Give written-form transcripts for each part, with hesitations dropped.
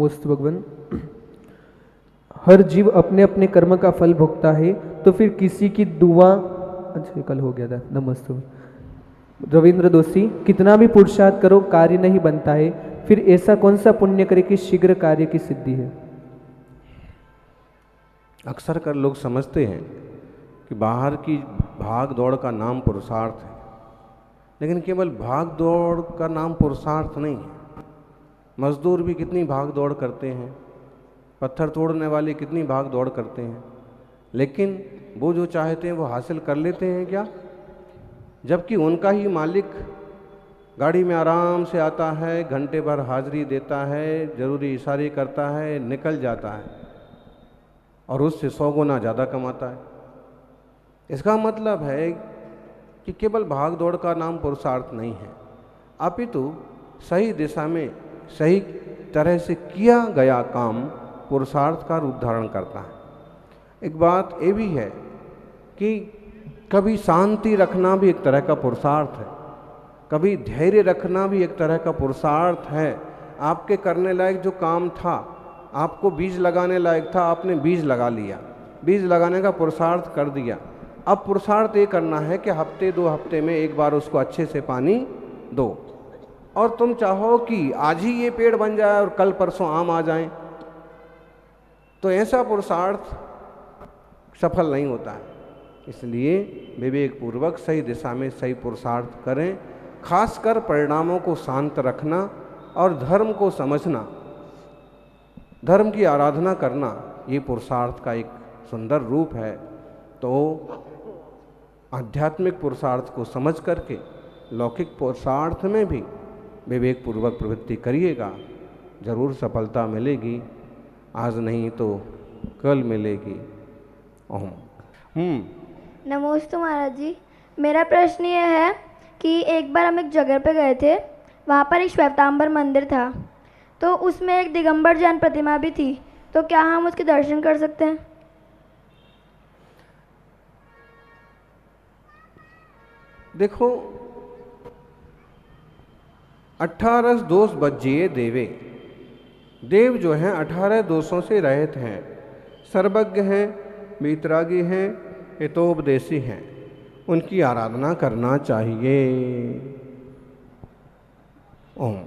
नमोस्तु भगवान। हर जीव अपने अपने कर्म का फल भोगता है, तो फिर किसी की दुआ, अच्छा कल हो गया था, नमस्ते। रविंद्र दोषी, कितना भी पुरुषार्थ करो कार्य नहीं बनता है, फिर ऐसा कौन सा पुण्य करे कि शीघ्र कार्य की सिद्धि है? अक्सर कर लोग समझते हैं कि बाहर की भाग दौड़ का नाम पुरुषार्थ है, लेकिन केवल भाग दौड़ का नाम पुरुषार्थ नहीं है। मजदूर भी कितनी भाग दौड़ करते हैं, पत्थर तोड़ने वाले कितनी भाग दौड़ करते हैं, लेकिन वो जो चाहते हैं वो हासिल कर लेते हैं क्या? जबकि उनका ही मालिक गाड़ी में आराम से आता है, घंटे भर हाजिरी देता है, जरूरी इशारे करता है, निकल जाता है और उससे 100 गुना ज़्यादा कमाता है। इसका मतलब है कि केवल भाग दौड़ का नाम पुरुषार्थ नहीं है, अपितु सही दिशा में सही तरह से किया गया काम पुरुषार्थ का रूप धारण करता है। एक बात ये भी है कि कभी शांति रखना भी एक तरह का पुरुषार्थ है, कभी धैर्य रखना भी एक तरह का पुरुषार्थ है। आपके करने लायक जो काम था, आपको बीज लगाने लायक था, आपने बीज लगा लिया, बीज लगाने का पुरुषार्थ कर दिया। अब पुरुषार्थ ये करना है कि हफ्ते 2 हफ्ते में एक बार उसको अच्छे से पानी दो। और तुम चाहो कि आज ही ये पेड़ बन जाए और कल परसों आम आ जाएं, तो ऐसा पुरुषार्थ सफल नहीं होता है। इसलिए विवेक पूर्वक सही दिशा में सही पुरुषार्थ करें, खासकर परिणामों को शांत रखना और धर्म को समझना, धर्म की आराधना करना, ये पुरुषार्थ का एक सुंदर रूप है। तो आध्यात्मिक पुरुषार्थ को समझ करके लौकिक पुरुषार्थ में भी विवेक पूर्वक प्रवृत्ति करिएगा, जरूर सफलता मिलेगी। आज नहीं तो कल मिलेगी। ओम। नमोस्तु महाराज जी, मेरा प्रश्न ये है कि एक बार हम एक जगह पे गए थे, वहाँ पर एक श्वेतांबर मंदिर था, तो उसमें एक दिगंबर जैन प्रतिमा भी थी, तो क्या हम उसके दर्शन कर सकते हैं? देखो, 18 दोष बज्जिए देवे, देव जो हैं 18 दोषों से रहित हैं, सर्वज्ञ हैं, वीतरागी हैं, हितोपदेशी हैं, उनकी आराधना करना चाहिए। ओम।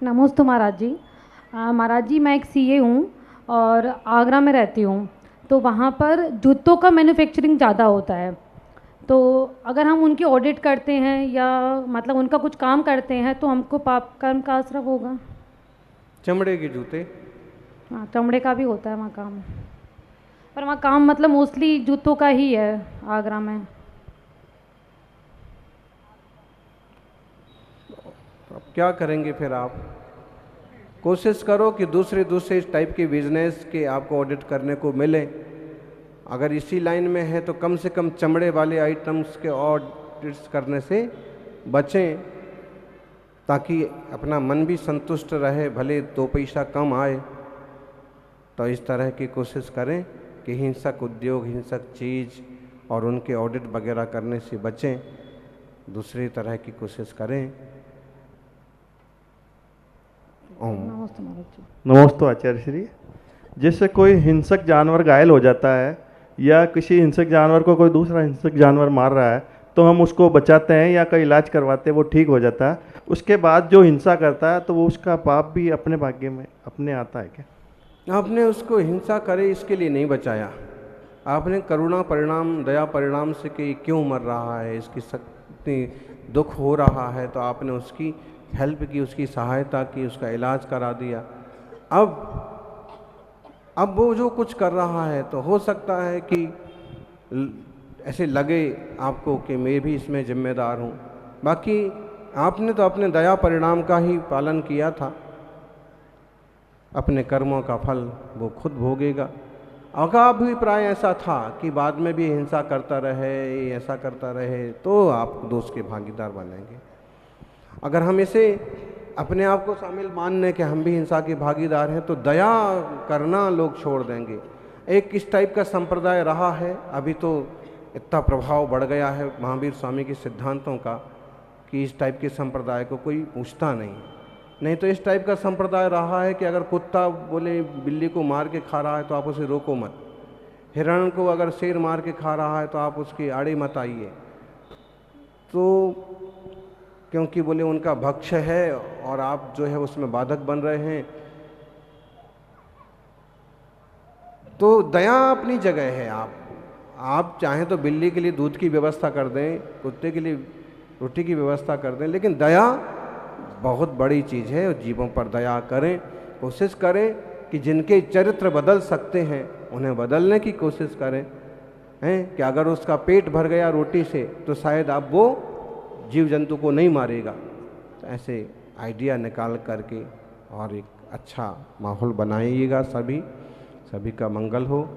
नमोस्तु महाराज जी। महाराज जी, मैं एक सीए हूँ और आगरा में रहती हूँ, तो वहाँ पर जूतों का मैन्युफैक्चरिंग ज़्यादा होता है, तो अगर हम उनकी ऑडिट करते हैं या मतलब उनका कुछ काम करते हैं तो हमको पाप कर्म का आश्रय होगा? चमड़े के जूते? हाँ, चमड़े का भी होता है वहाँ काम, पर वहाँ काम मतलब मोस्टली जूतों का ही है आगरा में। अब क्या करेंगे फिर आप? कोशिश करो कि दूसरे इस टाइप के बिजनेस के आपको ऑडिट करने को मिले। अगर इसी लाइन में है तो कम से कम चमड़े वाले आइटम्स के ऑडिट्स करने से बचें, ताकि अपना मन भी संतुष्ट रहे, भले 2 पैसा कम आए। तो इस तरह की कोशिश करें कि हिंसक उद्योग, हिंसक चीज़ और उनके ऑडिट वगैरह करने से बचें, दूसरी तरह की कोशिश करें। ओम। नमोस्तु आचार्य श्री। जैसे कोई हिंसक जानवर घायल हो जाता है या किसी हिंसक जानवर को कोई दूसरा हिंसक जानवर मार रहा है, तो हम उसको बचाते हैं या कोई इलाज करवाते हैं, वो ठीक हो जाता है। उसके बाद जो हिंसा करता है तो वो उसका पाप भी अपने भाग्य में अपने आता है क्या? आपने उसको हिंसा करे इसके लिए नहीं बचाया, आपने करुणा परिणाम, दया परिणाम से कि क्यों मर रहा है, इसकी शक्ति दुख हो रहा है, तो आपने उसकी हेल्प की, उसकी सहायता की, उसका इलाज करा दिया। अब वो जो कुछ कर रहा है तो हो सकता है कि ऐसे लगे आपको कि मैं भी इसमें जिम्मेदार हूँ, बाकी आपने तो अपने दया परिणाम का ही पालन किया था, अपने कर्मों का फल वो खुद भोगेगा। अगर अभिप्राय ऐसा था कि बाद में भी हिंसा करता रहे, ऐसा करता रहे, तो आप दोष के भागीदार बनेंगे। अगर हम इसे अपने आप को शामिल मानने के हम भी हिंसा के भागीदार हैं, तो दया करना लोग छोड़ देंगे। एक इस टाइप का संप्रदाय रहा है, अभी तो इतना प्रभाव बढ़ गया है महावीर स्वामी के सिद्धांतों का कि इस टाइप के संप्रदाय को कोई पूछता नहीं। नहीं तो इस टाइप का संप्रदाय रहा है कि अगर कुत्ता बोले बिल्ली को मार के खा रहा है तो आप उसे रोको मत, हिरण को अगर शेर मार के खा रहा है तो आप उसके आड़े मत आइए। तो क्योंकि बोले उनका भक्ष्य है और आप जो है उसमें बाधक बन रहे हैं। तो दया अपनी जगह है। आप चाहें तो बिल्ली के लिए दूध की व्यवस्था कर दें, कुत्ते के लिए रोटी की व्यवस्था कर दें, लेकिन दया बहुत बड़ी चीज़ है और जीवों पर दया करें। कोशिश करें कि जिनके चरित्र बदल सकते हैं उन्हें बदलने की कोशिश करें, हैं कि अगर उसका पेट भर गया रोटी से तो शायद अब वो जीव जंतु को नहीं मारेगा। तो ऐसे आइडिया निकाल करके और एक अच्छा माहौल बनाइएगा, सभी का मंगल हो।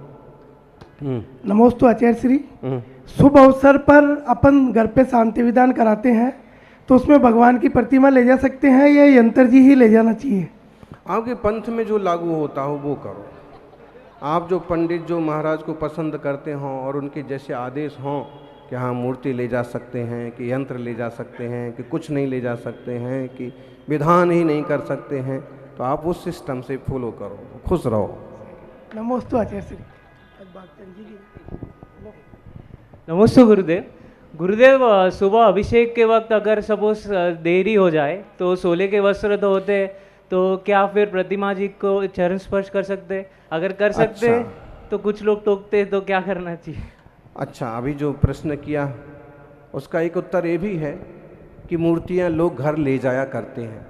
नमोस्तु आचार्य श्री। शुभ अवसर पर अपन घर पे शांति विधान कराते हैं, तो उसमें भगवान की प्रतिमा ले जा सकते हैं या यंत्र जी ही ले जाना चाहिए? आपके पंथ में जो लागू होता हो वो करो। आप जो पंडित जो महाराज को पसंद करते हों और उनके जैसे आदेश हों कि हाँ मूर्ति ले जा सकते हैं, कि यंत्र ले जा सकते हैं, कि कुछ नहीं ले जा सकते हैं, कि विधान ही नहीं कर सकते हैं, तो आप उस सिस्टम से फॉलो करो, खुश रहो। नमोस्तु आचार्य श्री। नमस्ते गुरुदेव। गुरुदेव, सुबह अभिषेक के वक्त अगर सपोज देरी हो जाए तो सोले के वस्त्र तो होते, तो क्या फिर प्रतिमा जी को चरण स्पर्श कर सकते? अगर कर सकते अच्छा। तो कुछ लोग टोकते, तो क्या करना चाहिए? अच्छा, अभी जो प्रश्न किया उसका एक उत्तर ये भी है कि मूर्तियाँ लोग घर ले जाया करते हैं,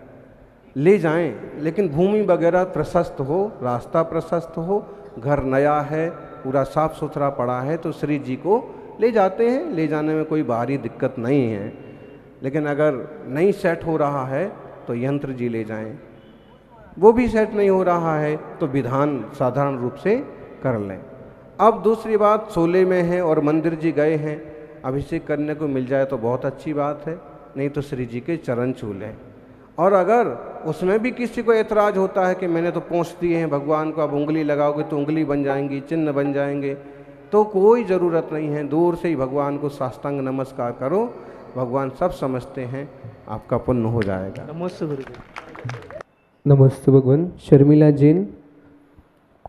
ले जाएं, लेकिन भूमि वगैरह प्रशस्त हो, रास्ता प्रशस्त हो, घर नया है, पूरा साफ सुथरा पड़ा है तो श्री जी को ले जाते हैं, ले जाने में कोई भारी दिक्कत नहीं है। लेकिन अगर नहीं सेट हो रहा है तो यंत्र जी ले जाएं, वो भी सेट नहीं हो रहा है तो विधान साधारण रूप से कर लें। अब दूसरी बात, सोले में है और मंदिर जी गए हैं, अभिषेक करने को मिल जाए तो बहुत अच्छी बात है, नहीं तो श्री जी के चरण छू लें। और अगर उसमें भी किसी को ऐतराज़ होता है कि मैंने तो पहुँच दिए हैं भगवान को, अब उंगली लगाओगे तो उंगली बन जाएंगी, चिन्ह बन जाएंगे, तो कोई ज़रूरत नहीं है, दूर से ही भगवान को साष्टांग नमस्कार करो, भगवान सब समझते हैं, आपका पुण्य हो जाएगा। नमस्ते गुरुदेव। नमस्ते भगवान। शर्मिला जैन।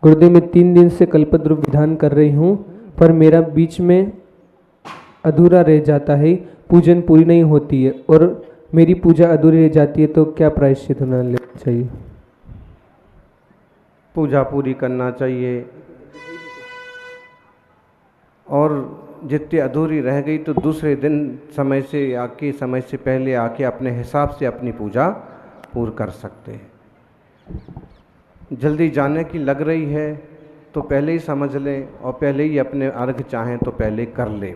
गुरुदेव, मैं 3 दिन से कल्पद्रुम विधान कर रही हूँ, पर मेरा बीच में अधूरा रह जाता है, पूजन पूरी नहीं होती है और मेरी पूजा अधूरी रह जाती है, तो क्या प्रायश्चित होना चाहिए? पूजा पूरी करना चाहिए, और जितनी अधूरी रह गई तो दूसरे दिन समय से पहले आके अपने हिसाब से अपनी पूजा पूर्ण कर सकते हैं। जल्दी जाने की लग रही है तो पहले ही समझ लें और पहले ही अपने अर्घ चाहें तो पहले कर लें,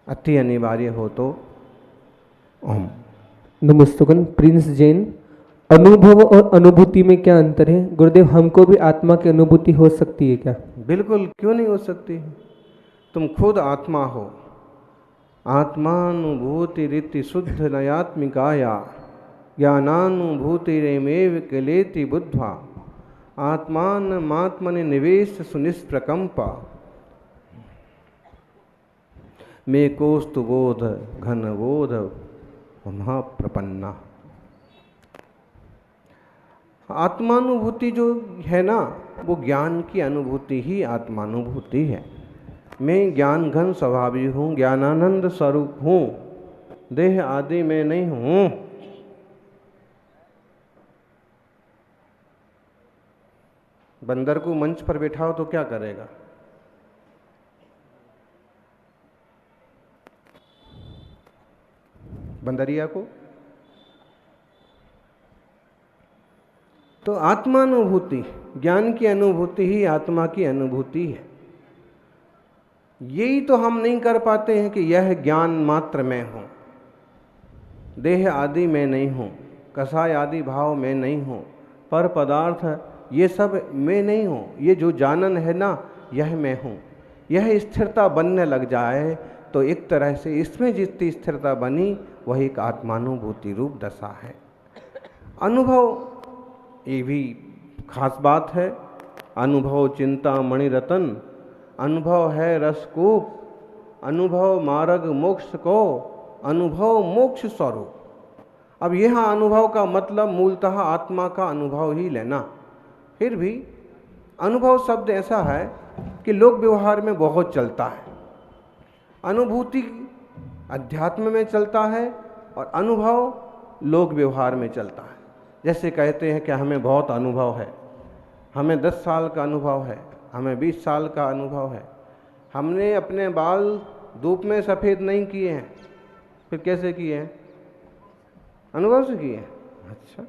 अति अनिवार्य हो तो। ओम। नमस्तुगन। प्रिंस जैन। अनुभव और अनुभूति में क्या अंतर है गुरुदेव? हमको भी आत्मा की अनुभूति हो सकती है क्या? बिल्कुल, क्यों नहीं हो सकती? तुम खुद आत्मा हो। आत्मानुभूति रीति शुद्ध नयात्मिकाया ज्ञानानुभूति रेमेव किलेति बुद्ध्वा आत्मान मात्मनि निवेश सुनिष्प्रकंपा मे कोस्तु बोध घन बोध महाप्रपन्ना। आत्मानुभूति जो है ना, वो ज्ञान की अनुभूति ही आत्मानुभूति है। मैं ज्ञान घन स्वभावी हूँ, ज्ञानानंद स्वरूप हूँ, देह आदि में नहीं हूँ। बंदर को मंच पर बैठाओ तो क्या करेगा? बंदरिया को। तो आत्मानुभूति, ज्ञान की अनुभूति ही आत्मा की अनुभूति है। यही तो हम नहीं कर पाते हैं कि यह ज्ञान मात्र मैं हूँ, देह आदि में नहीं हूँ, कसाय आदि भाव में नहीं हूँ, पर पदार्थ ये सब मैं नहीं हूँ। ये जो जानन है ना, यह मैं हूँ। यह स्थिरता बनने लग जाए तो एक तरह से इसमें जितनी स्थिरता बनी वही एक आत्मानुभूति रूप दशा है। अनुभव ये भी खास बात है। अनुभव चिंता मणिरतन, अनुभव है रसकूप, अनुभव मार्ग मोक्ष को, अनुभव मोक्ष स्वरूप। अब यह अनुभव का मतलब मूलतः आत्मा का अनुभव ही लेना। फिर भी अनुभव शब्द ऐसा है कि लोक व्यवहार में बहुत चलता है। अनुभूति अध्यात्म में चलता है और अनुभव लोक व्यवहार में चलता है। जैसे कहते हैं कि हमें बहुत अनुभव है, हमें 10 साल का अनुभव है, हमें 20 साल का अनुभव है। हमने अपने बाल धूप में सफ़ेद नहीं किए हैं, फिर कैसे किए हैं? अनुभव से किए हैं। अच्छा,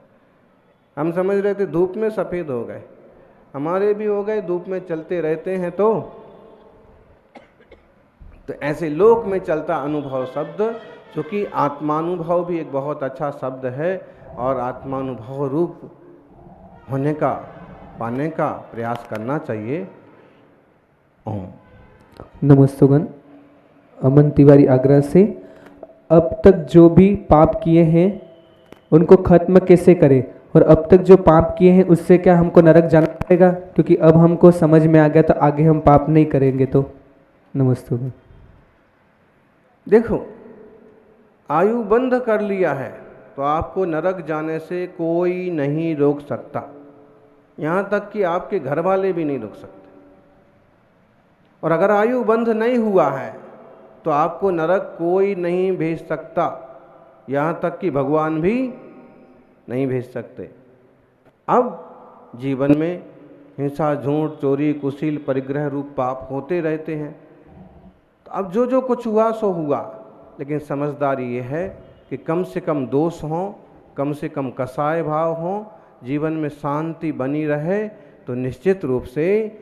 हम समझ रहे थे धूप में सफ़ेद हो गए, हमारे भी हो गए, धूप में चलते रहते हैं तो ऐसे लोक में चलता अनुभव शब्द, चूँकि आत्मानुभव भी एक बहुत अच्छा शब्द है और आत्मानुभव रूप होने का, पाने का प्रयास करना चाहिए। ओम। नमस्तुगन, अमन तिवारी आगरा से। अब तक जो भी पाप किए हैं उनको खत्म कैसे करें, और अब तक जो पाप किए हैं उससे क्या हमको नरक जाना पड़ेगा? क्योंकि अब हमको समझ में आ गया तो आगे हम पाप नहीं करेंगे। तो नमस्तुगन। देखो, आयु बंध कर लिया है तो आपको नरक जाने से कोई नहीं रोक सकता, यहाँ तक कि आपके घर वाले भी नहीं रोक सकते। और अगर आयु बंध नहीं हुआ है तो आपको नरक कोई नहीं भेज सकता, यहाँ तक कि भगवान भी नहीं भेज सकते। अब जीवन में हिंसा, झूठ, चोरी, कुशील, परिग्रह रूप पाप होते रहते हैं। तो अब जो जो कुछ हुआ सो हुआ, लेकिन समझदारी ये है कि कम से कम दोष हों, कम से कम कसाय भाव हों, जीवन में शांति बनी रहे, तो निश्चित रूप से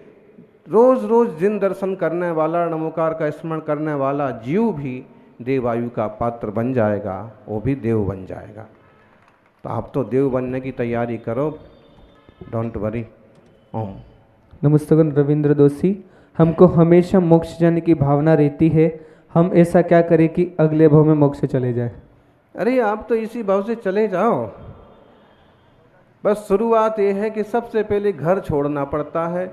रोज़ रोज़ दिन दर्शन करने वाला, नमोकार का स्मरण करने वाला जीव भी देवायु का पात्र बन जाएगा, वो भी देव बन जाएगा। तो आप तो देव बनने की तैयारी करो, डोंट वरी। ओम। नमस्तुगन रविंद्र दोषी। हमको हमेशा मोक्ष जाने की भावना रहती है, हम ऐसा क्या करें कि अगले भाव में मोक्ष चले जाए? अरे आप तो इसी भाव से चले जाओ। बस शुरुआत ये है कि सबसे पहले घर छोड़ना पड़ता है,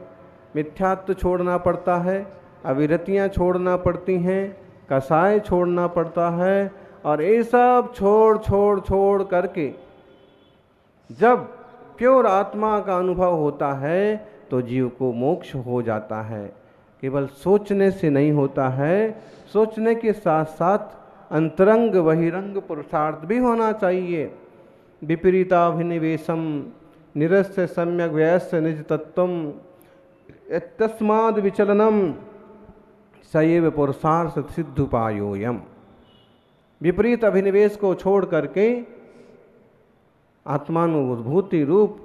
मिथ्यात्व छोड़ना पड़ता है, अविरतियाँ छोड़ना पड़ती हैं, कसाय छोड़ना पड़ता है, और ये सब छोड़ छोड़ छोड़ करके जब प्योर आत्मा का अनुभव होता है तो जीव को मोक्ष हो जाता है। केवल सोचने से नहीं होता है, सोचने के साथ साथ अंतरंग बहिरंग पुरुषार्थ भी होना चाहिए। विपरीताभिनिवेशम निरस्य सम्यक व्ययस्य निज तत्वम तस्माद् विचलनम सएव पुरुषार्थ सिद्धुपायोयम। विपरीत अभिनिवेश को छोड़ करके आत्मानुभूति रूप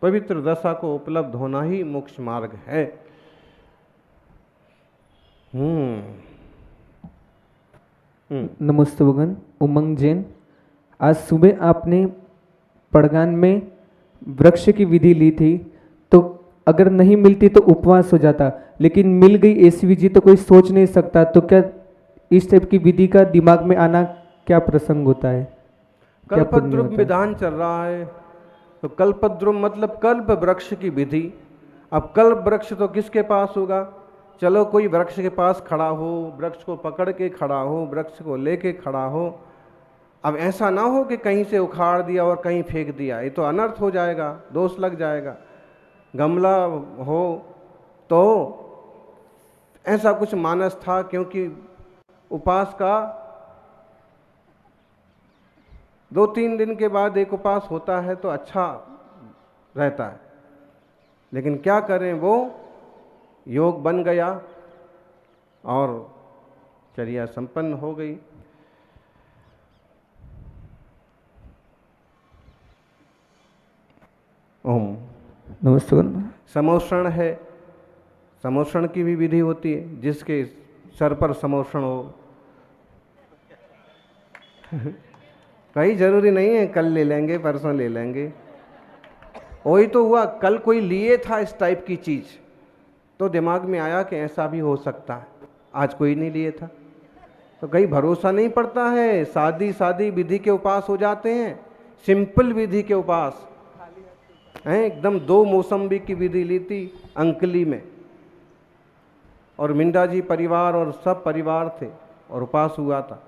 पवित्र दशा को उपलब्ध होना ही मोक्ष मार्ग है। नमस्तुगन उमंग जैन। आज सुबह आपने पड़गान में वृक्ष की विधि ली थी, तो अगर नहीं मिलती तो उपवास हो जाता, लेकिन मिल गई ऐसी विधि तो कोई सोच नहीं सकता। तो क्या इस टाइप की विधि का दिमाग में आना क्या प्रसंग होता है? क्या पुण्य कल्पद्रुम होता है? विधान चल रहा है, तो कल्पद्रुम मतलब कल्प वृक्ष की विधि। अब कल्प वृक्ष तो किसके पास होगा? चलो कोई वृक्ष के पास खड़ा हो, वृक्ष को पकड़ के खड़ा हो, वृक्ष को लेके खड़ा हो। अब ऐसा ना हो कि कहीं से उखाड़ दिया और कहीं फेंक दिया, ये तो अनर्थ हो जाएगा, दोष लग जाएगा। गमला हो तो ऐसा कुछ मानस था, क्योंकि उपास का 2-3 दिन के बाद एक उपास होता है तो अच्छा रहता है, लेकिन क्या करें, वो योग बन गया और चर्या संपन्न हो गई। ओम। नमस्ते। समोषण है, समोषण की भी विधि होती है, जिसके सर पर समोषण हो। कहीं जरूरी नहीं है कल ले लेंगे, परसों ले लेंगे। वही तो हुआ, कल कोई लिए था इस टाइप की चीज़, तो दिमाग में आया कि ऐसा भी हो सकता है, आज कोई नहीं लिए था। तो कहीं भरोसा नहीं पड़ता है, सादी सादी विधि के उपास हो जाते हैं, सिंपल विधि के उपास हैं। एकदम 2 मौसम्बी की विधि ली थी अंकली में, और मिंडा जी परिवार और सब परिवार थे और उपास हुआ था।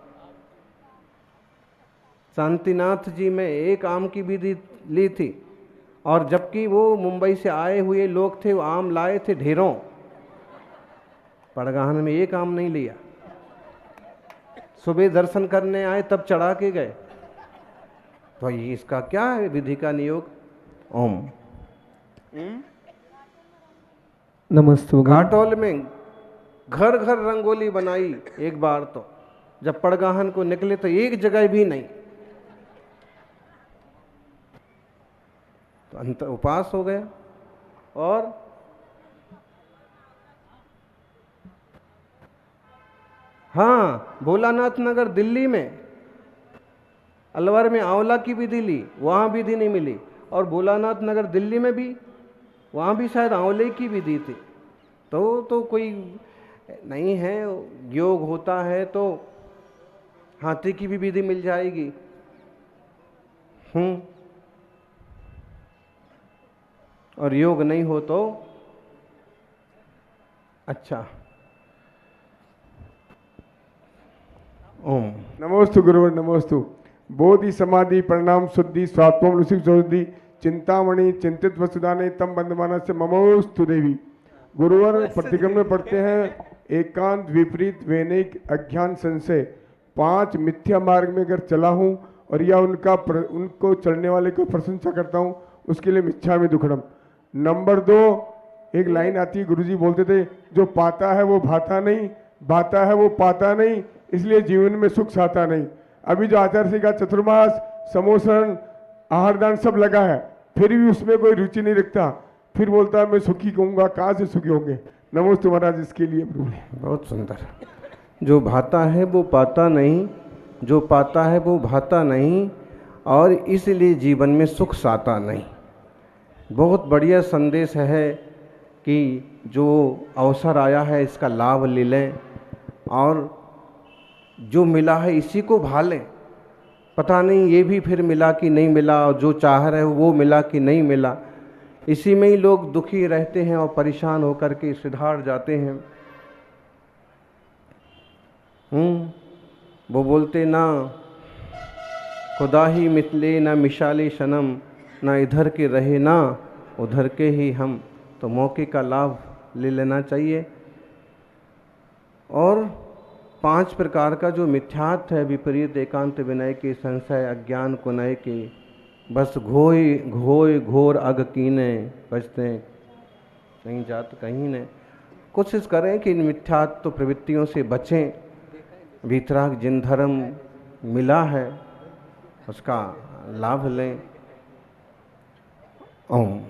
शांतिनाथ जी में एक आम की विधि ली थी, और जबकि वो मुंबई से आए हुए लोग थे, वो आम लाए थे ढेरों, पड़गाहन में एक आम नहीं लिया। सुबह दर्शन करने आए तब चढ़ा के गए। तो ये इसका क्या है विधि का नियोग? ओम। नमस्तु। घाटोल में घर घर रंगोली बनाई एक बार, तो जब पड़गाहन को निकले तो एक जगह भी नहीं, तो अंतर उपास हो गया। और हाँ, भोलानाथ नगर दिल्ली में अलवर में आंवला की विधि ली, वहाँ विधि नहीं मिली। और भोलानाथ नगर दिल्ली में भी, वहाँ भी शायद आंवले की विधि थी। तो कोई नहीं है, योग होता है तो हाथी की भी विधि मिल जाएगी। और योग नहीं हो तो अच्छा। ओम। नमोस्तु गुरुवर नमोस्तु। बोधि समाधि परिणाम शुद्धि स्वात्म ऋषि शुद्धि चिंतामणि चिंतित वसुदाने तम बंधमाना से ममोस्तु देवी। गुरुवर प्रतिक्रम में पढ़ते हैं, एकांत विपरीत वैनिक अज्ञान संशय 5 मिथ्या मार्ग में अगर चला हूँ और या उनको चलने वाले को प्रशंसा करता हूँ, उसके लिए मिच्छामि दुक्कडम। नंबर 2, एक लाइन आती है, गुरुजी बोलते थे, जो पाता है वो भाता नहीं, भाता है वो पाता नहीं, इसलिए जीवन में सुख साता नहीं। अभी जो आचार्य का चतुर्मास समोसन आहारदान सब लगा है, फिर भी उसमें कोई रुचि नहीं रखता, फिर बोलता है मैं सुखी कहूँगा, कहाँ से सुखी होंगे। नमोस्तु महाराज इसके लिए प्रभु। बहुत सुंदर। जो भाता है वो पाता नहीं, जो पाता है वो भाता नहीं, और इसलिए जीवन में सुख साता नहीं। बहुत बढ़िया संदेश है कि जो अवसर आया है इसका लाभ ले लें, और जो मिला है इसी को भा लें। पता नहीं ये भी फिर मिला कि नहीं मिला, और जो चाह रहे हो वो मिला कि नहीं मिला। इसी में ही लोग दुखी रहते हैं और परेशान होकर के सिधार जाते हैं। वो बोलते ना खुदा ही मिथले ना मिशाले शनम, ना इधर के रहे ना उधर के ही हम। तो मौके का लाभ ले लेना चाहिए। और 5 प्रकार का जो मिथ्यात्व है, विपरीत एकांत विनय के संशय अज्ञान कुनय के, बस घोय घोय घोर अग कीने बचते कहीं जात कहीं ने। कोशिश करें कि इन मिथ्यात्व प्रवृत्तियों से बचें। वीतराग जिन धर्म मिला है उसका लाभ लें। ओम।